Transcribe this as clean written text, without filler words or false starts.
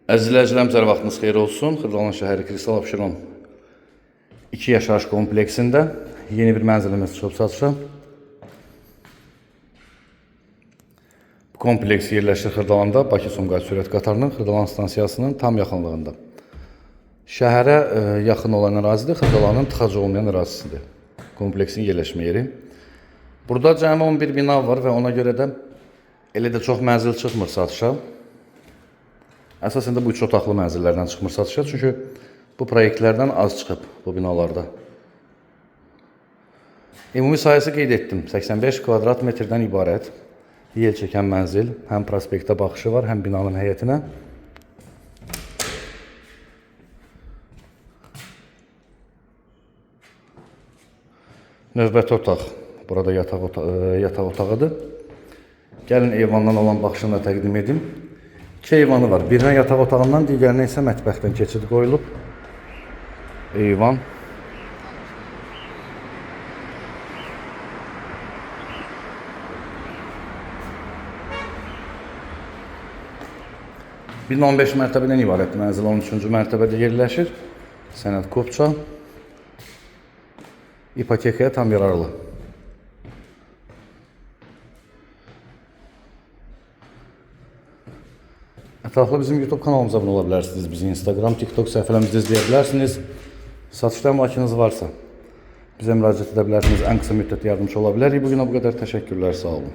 Əziz izləyicilərimiz, vaxtınız xeyir olsun. Xırdalan şəhəri Kristal Abşeron 2 yaşayış kompleksində yeni bir mənzilimiz çıxıb satışa. Bu kompleks yerləşir Xırdalanda, Bakı-Sumqayıt sürət qatarının Xırdalan stansiyasının tam yaxınlığında. Şəhərə yaxın olan ərazidir, Xırdalanın tıxacı olmayan ərazisidir. Kompleksin yerləşmə yeri. Burada cəmi 11 bina var və ona görə də elə də çox mənzil çıxmır satışa. Əsasən də bu 3 otaqlı mənzillərdən çıxmır satışa, çünki bu proyektlərdən az çıxıb bu binalarda. Ümumi sayısı qeyd etdim, 85 kvadrat metrdən ibarət yel çəkən mənzil, həm prospektə baxışı var, həm binanın həyətinə. Növbəti otaq, burada yataq otağıdır. Gəlin eyvandan olan baxışını da təqdim edim. 2 eyvanı var. Birinə yataq otağından, digərinə isə mətbəxdən keçid qoyulub. Eyvan. Bina 15 mərtəbədən ibarət mənzil 13-cü mərtəbədə yerləşir. Sənəd kopça. İpotekaya tam yararlı. Ətraflı bizim YouTube kanalımıza abunə ola bilərsiniz. Bizi Instagram, TikTok səhifələrimizdə izləyə bilərsiniz. Satışda əmlakınız varsa bizə müraciət edə bilərsiniz. Ən qısa müddətdə yardımcı ola bilərik. Bugünə bu qədər təşəkkürlər, sağ olun.